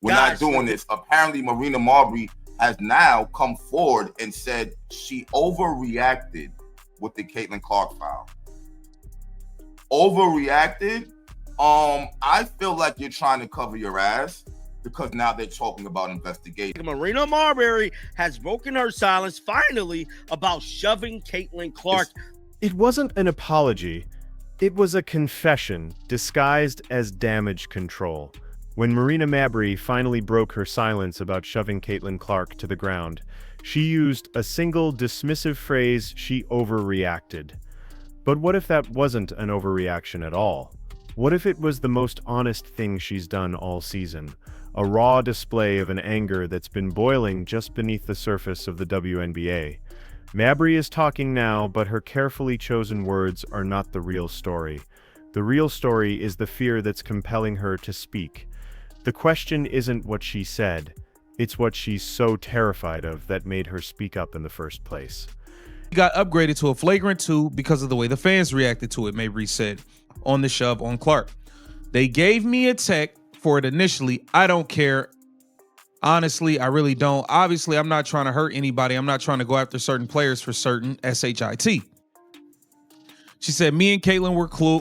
We're not doing this. Apparently, Marina Mabrey has now come forward and said she overreacted with the Caitlin Clark foul. Overreacted. I feel like you're trying to cover your ass because now they're talking about investigation. Marina Mabrey has broken her silence finally about shoving Caitlin Clark. It wasn't an apology. It was a confession disguised as damage control. When Marina Mabrey finally broke her silence about shoving Caitlin Clark to the ground, she used a single dismissive phrase: she overreacted. But what if that wasn't an overreaction at all? What if it was the most honest thing she's done all season? A raw display of an anger that's been boiling just beneath the surface of the WNBA. Mabrey is talking now, but her carefully chosen words are not the real story. The real story is the fear that's compelling her to speak. The question isn't what she said, it's what she's so terrified of that made her speak up in the first place. He got upgraded to a flagrant 2 because of the way the fans reacted to it, Mabrey said, on the shove on Clark. They gave me a tech for it initially. I don't care. Honestly, I really don't. Obviously, I'm not trying to hurt anybody. I'm not trying to go after certain players for certain, SHIT. She said, me and Caitlin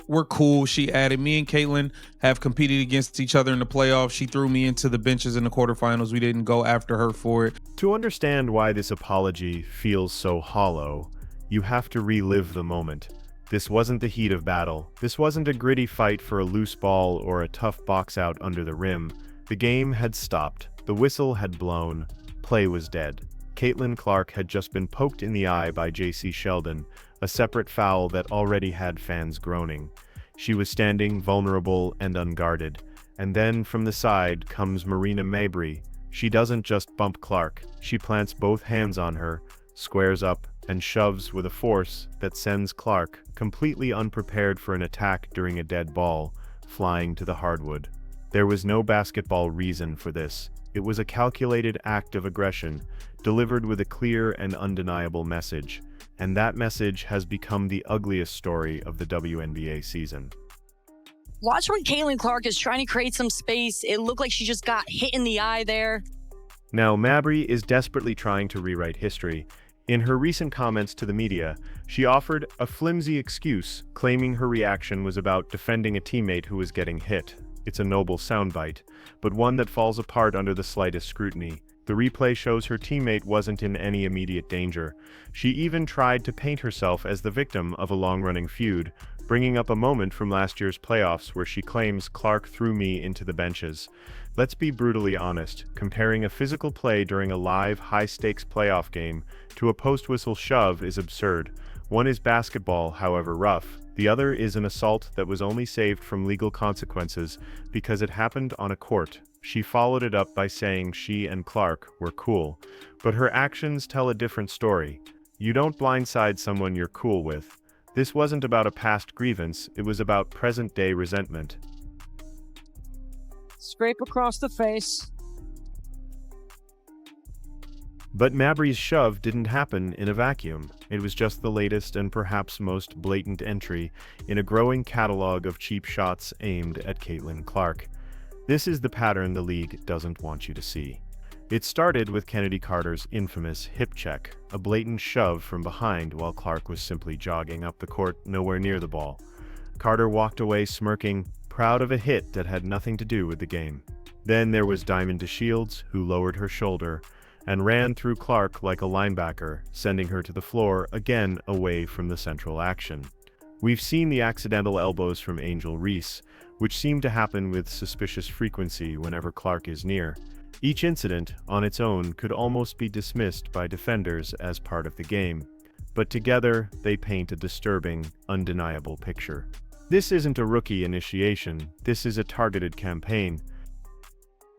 were cool. She added, me and Caitlin have competed against each other in the playoffs. She threw me into the benches in the quarterfinals. We didn't go after her for it. To understand why this apology feels so hollow, you have to relive the moment. This wasn't the heat of battle. This wasn't a gritty fight for a loose ball or a tough box out under the rim. The game had stopped. The whistle had blown. Play was dead. Caitlin Clark had just been poked in the eye by J.C. Sheldon, a separate foul that already had fans groaning. She was standing vulnerable and unguarded. And then from the side comes Marina Mabrey. She doesn't just bump Clark. She plants both hands on her, squares up, and shoves with a force that sends Clark, completely unprepared for an attack during a dead ball, flying to the hardwood. There was no basketball reason for this. It was a calculated act of aggression, delivered with a clear and undeniable message. And that message has become the ugliest story of the WNBA season. Watch when Caitlin Clark is trying to create some space. It looked like she just got hit in the eye there. Now, Mabry is desperately trying to rewrite history. In her recent comments to the media, she offered a flimsy excuse, claiming her reaction was about defending a teammate who was getting hit. It's a noble soundbite, but one that falls apart under the slightest scrutiny. The replay shows her teammate wasn't in any immediate danger. She even tried to paint herself as the victim of a long-running feud, bringing up a moment from last year's playoffs where she claims Clark threw me into the benches. Let's be brutally honest, comparing a physical play during a live, high-stakes playoff game to a post-whistle shove is absurd. One is basketball, however rough. The other is an assault that was only saved from legal consequences because it happened on a court. She followed it up by saying she and Clark were cool, but her actions tell a different story. You don't blindside someone you're cool with. This wasn't about a past grievance, it was about present-day resentment. Scrape across the face. But Mabrey's shove didn't happen in a vacuum. It was just the latest and perhaps most blatant entry in a growing catalog of cheap shots aimed at Caitlin Clark. This is the pattern the league doesn't want you to see. It started with Kennedy Carter's infamous hip check, a blatant shove from behind while Clark was simply jogging up the court nowhere near the ball. Carter walked away smirking, proud of a hit that had nothing to do with the game. Then there was Diamond DeShields, who lowered her shoulder and ran through Clark like a linebacker, sending her to the floor, again away from the central action. We've seen the accidental elbows from Angel Reese, which seem to happen with suspicious frequency whenever Clark is near. Each incident, on its own, could almost be dismissed by defenders as part of the game, but together they paint a disturbing, undeniable picture. This isn't a rookie initiation, this is a targeted campaign.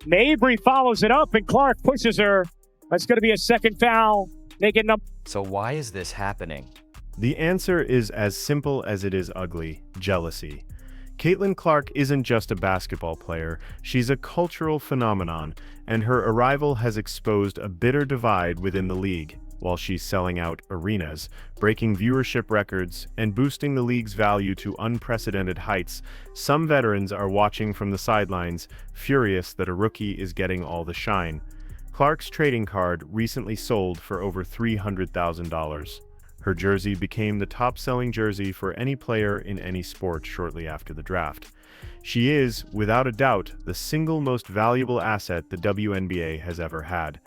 Mabrey follows it up and Clark pushes her. That's going to be a second foul. Making them. So why is this happening? The answer is as simple as it is ugly: jealousy. Caitlin Clark isn't just a basketball player, she's a cultural phenomenon, and her arrival has exposed a bitter divide within the league. while she's selling out arenas, breaking viewership records, and boosting the league's value to unprecedented heights. Some veterans are watching from the sidelines, furious that a rookie is getting all the shine. Clark's trading card recently sold for over $300,000. Her jersey became the top-selling jersey for any player in any sport shortly after the draft. She is, without a doubt, the single most valuable asset the WNBA has ever had.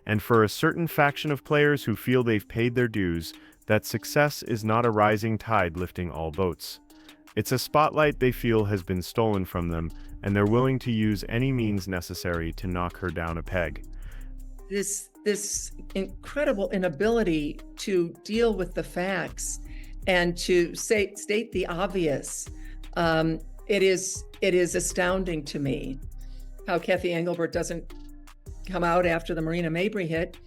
And for a certain faction of players who feel they've paid their dues, that success is not a rising tide lifting all boats. It's a spotlight they feel has been stolen from them, and they're willing to use any means necessary to knock her down a peg. This incredible inability to deal with the facts and to state the obvious. It is astounding to me how Kathy Engelbert doesn't come out after the Marina Mabrey hit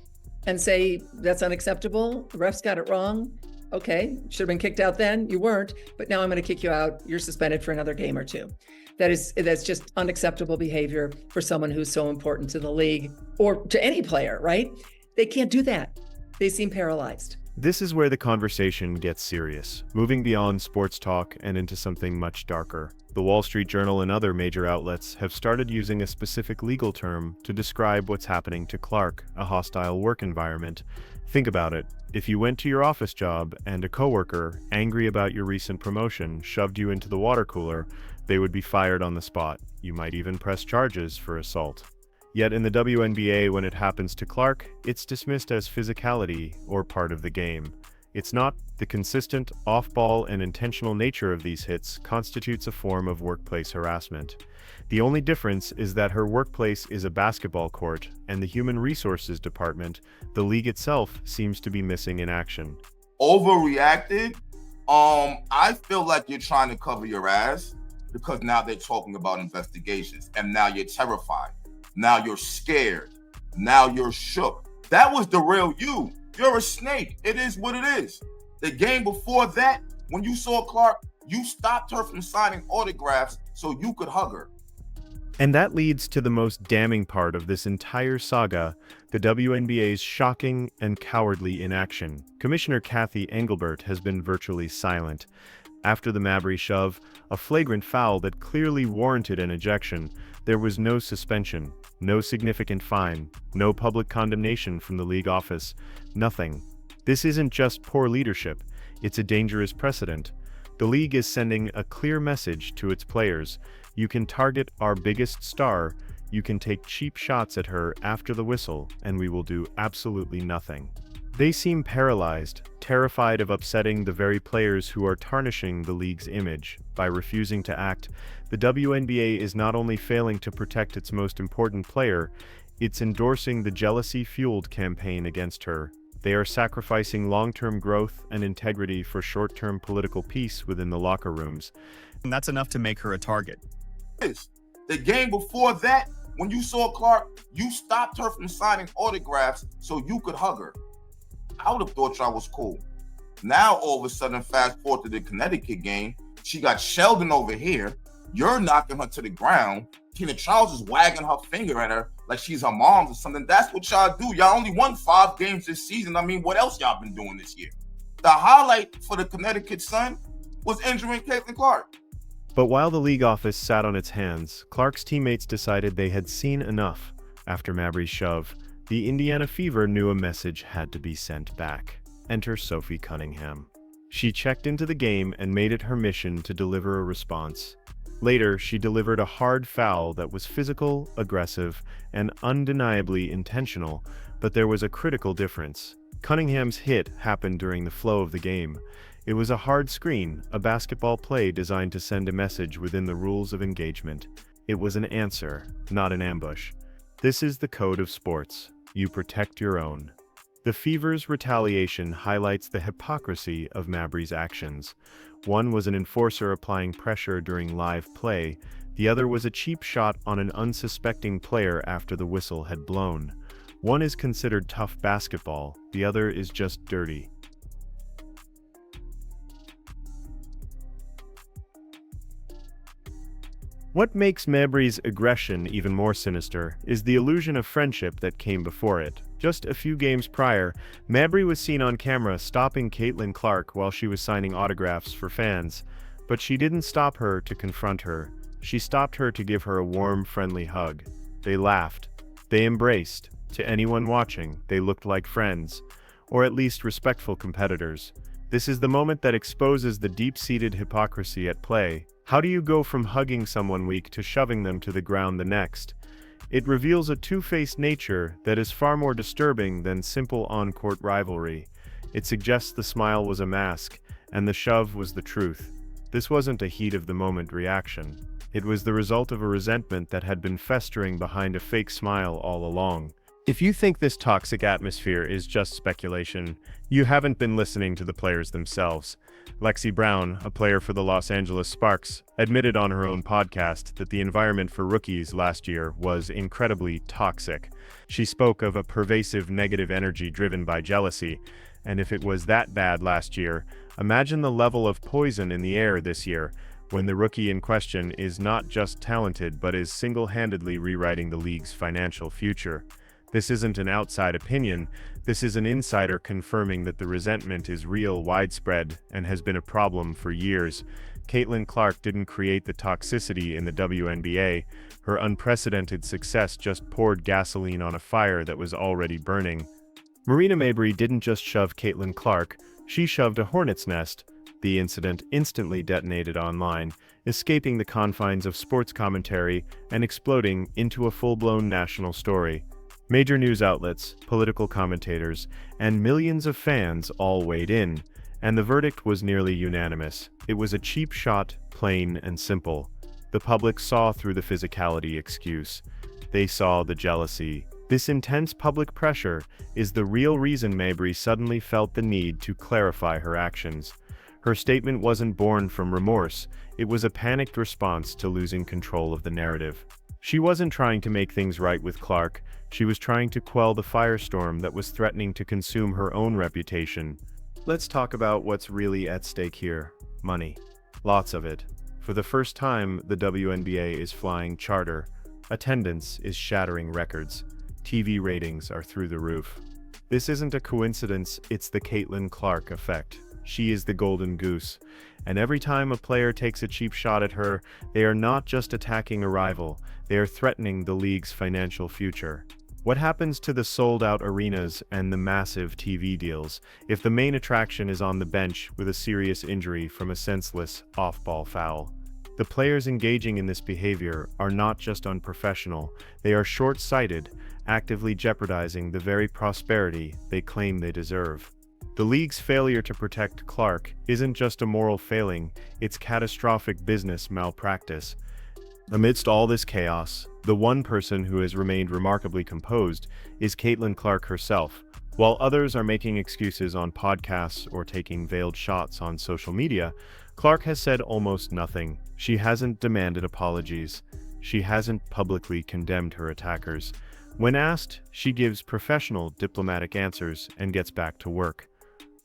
and say that's unacceptable. The refs got it wrong. Okay, should have been kicked out then. You weren't, but now I'm going to kick you out. You're suspended for another game or two. That's just unacceptable behavior for someone who's so important to the league or to any player, right? They can't do that. They seem paralyzed. This is where the conversation gets serious, moving beyond sports talk and into something much darker. The Wall Street Journal and other major outlets have started using a specific legal term to describe what's happening to Clark, a hostile work environment. Think about it. If you went to your office job and a coworker, angry about your recent promotion, shoved you into the water cooler, they would be fired on the spot. You might even press charges for assault. Yet in the WNBA, when it happens to Clark, it's dismissed as physicality or part of the game. It's not. The consistent, off-ball, and intentional nature of these hits constitutes a form of workplace harassment. The only difference is that her workplace is a basketball court, and the Human Resources Department, the league itself, seems to be missing in action. Overreacted? I feel like you're trying to cover your ass because now they're talking about investigations, and now you're terrified. Now you're scared. Now you're shook. That was the real you. You're a snake. It is what it is. The game before that, when you saw Clark, you stopped her from signing autographs so you could hug her. And that leads to the most damning part of this entire saga, the WNBA's shocking and cowardly inaction. Commissioner Kathy Engelbert has been virtually silent. After the Mabry shove, a flagrant foul that clearly warranted an ejection, there was no suspension, no significant fine, no public condemnation from the league office, nothing. This isn't just poor leadership, it's a dangerous precedent. The league is sending a clear message to its players. You can target our biggest star, you can take cheap shots at her after the whistle, and we will do absolutely nothing. They seem paralyzed, terrified of upsetting the very players who are tarnishing the league's image. By refusing to act, the WNBA is not only failing to protect its most important player, it's endorsing the jealousy-fueled campaign against her. They are sacrificing long-term growth and integrity for short-term political peace within the locker rooms. And that's enough to make her a target. The game before that, when you saw Clark, you stopped her from signing autographs so you could hug her. I would have thought y'all was cool. Now, all of a sudden, fast forward to the Connecticut game, she got Sheldon over here. You're knocking her to the ground. Tina Charles is wagging her finger at her like she's her mom's or something. That's what y'all do. Y'all only won 5 games this season. I mean, what else y'all been doing this year? The highlight for the Connecticut Sun was injuring Caitlin Clark. But while the league office sat on its hands, Clark's teammates decided they had seen enough. After Mabry's shove, the Indiana Fever knew a message had to be sent back. Enter Sophie Cunningham. She checked into the game and made it her mission to deliver a response. Later, she delivered a hard foul that was physical, aggressive, and undeniably intentional, but there was a critical difference. Cunningham's hit happened during the flow of the game. It was a hard screen, a basketball play designed to send a message within the rules of engagement. It was an answer, not an ambush. This is the code of sports. You protect your own. The Fever's retaliation highlights the hypocrisy of Mabry's actions. One was an enforcer applying pressure during live play. The other was a cheap shot on an unsuspecting player after the whistle had blown. One is considered tough basketball, the other is just dirty. What makes Mabrey's aggression even more sinister is the illusion of friendship that came before it. Just a few games prior, Mabrey was seen on camera stopping Caitlin Clark while she was signing autographs for fans. But she didn't stop her to confront her. She stopped her to give her a warm, friendly hug. They laughed. They embraced. To anyone watching, they looked like friends, or at least respectful competitors. This is the moment that exposes the deep-seated hypocrisy at play. How do you go from hugging someone weak to shoving them to the ground the next? It reveals a two-faced nature that is far more disturbing than simple on-court rivalry. It suggests the smile was a mask, and the shove was the truth. This wasn't a heat-of-the-moment reaction. It was the result of a resentment that had been festering behind a fake smile all along. If you think this toxic atmosphere is just speculation, you haven't been listening to the players themselves. Lexi Brown, a player for the Los Angeles Sparks, admitted on her own podcast that the environment for rookies last year was incredibly toxic. She spoke of a pervasive negative energy driven by jealousy, and if it was that bad last year, imagine the level of poison in the air this year, when the rookie in question is not just talented but is single-handedly rewriting the league's financial future. This isn't an outside opinion, this is an insider confirming that the resentment is real, widespread, and has been a problem for years. Caitlin Clark didn't create the toxicity in the WNBA. Her unprecedented success just poured gasoline on a fire that was already burning. Marina Mabrey didn't just shove Caitlin Clark, she shoved a hornet's nest. The incident instantly detonated online, escaping the confines of sports commentary and exploding into a full-blown national story. Major news outlets, political commentators, and millions of fans all weighed in, and the verdict was nearly unanimous. It was a cheap shot, plain and simple. The public saw through the physicality excuse. They saw the jealousy. This intense public pressure is the real reason Mabrey suddenly felt the need to clarify her actions. Her statement wasn't born from remorse, it was a panicked response to losing control of the narrative. She wasn't trying to make things right with Clark, she was trying to quell the firestorm that was threatening to consume her own reputation. Let's talk about what's really at stake here. Money. Lots of it. For the first time, the WNBA is flying charter. Attendance is shattering records. TV ratings are through the roof. This isn't a coincidence, it's the Caitlin Clark effect. She is the golden goose. And every time a player takes a cheap shot at her, they are not just attacking a rival, they are threatening the league's financial future. What happens to the sold-out arenas and the massive TV deals if the main attraction is on the bench with a serious injury from a senseless off-ball foul? The players engaging in this behavior are not just unprofessional, they are short-sighted, actively jeopardizing the very prosperity they claim they deserve. The league's failure to protect Clark isn't just a moral failing, it's catastrophic business malpractice. Amidst all this chaos, the one person who has remained remarkably composed is Caitlin Clark herself. While others are making excuses on podcasts or taking veiled shots on social media, Clark has said almost nothing. She hasn't demanded apologies. She hasn't publicly condemned her attackers. When asked, she gives professional, diplomatic answers and gets back to work.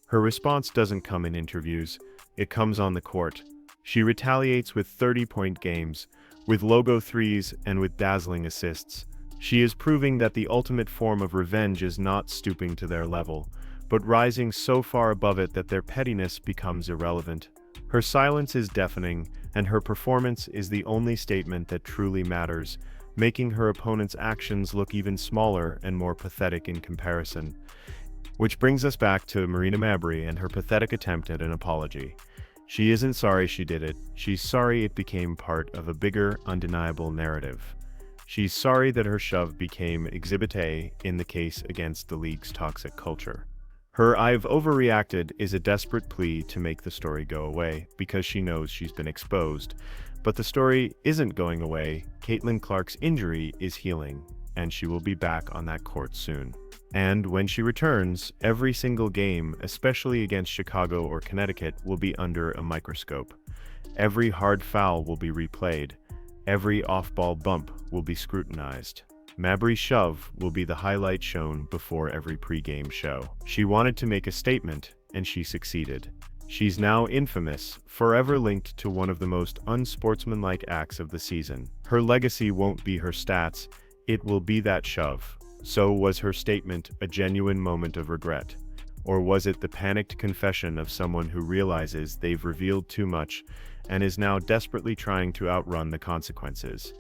Her response doesn't come in interviews, it comes on the court. She retaliates with 30-point games, with logo threes and with dazzling assists. She is proving that the ultimate form of revenge is not stooping to their level, but rising so far above it that their pettiness becomes irrelevant. Her silence is deafening, and her performance is the only statement that truly matters, making her opponent's actions look even smaller and more pathetic in comparison. Which brings us back to Marina Mabrey and her pathetic attempt at an apology. She isn't sorry she did it, she's sorry it became part of a bigger, undeniable narrative. She's sorry that her shove became Exhibit A in the case against the league's toxic culture. Her "I've overreacted" is a desperate plea to make the story go away, because she knows she's been exposed. But the story isn't going away. Caitlin Clark's injury is healing, and she will be back on that court soon. And when she returns, every single game, especially against Chicago or Connecticut, will be under a microscope. Every hard foul will be replayed. Every off-ball bump will be scrutinized. Mabrey's shove will be the highlight shown before every pregame show. She wanted to make a statement, and she succeeded. She's now infamous, forever linked to one of the most unsportsmanlike acts of the season. Her legacy won't be her stats, it will be that shove. So was her statement a genuine moment of regret? Or was it the panicked confession of someone who realizes they've revealed too much and is now desperately trying to outrun the consequences?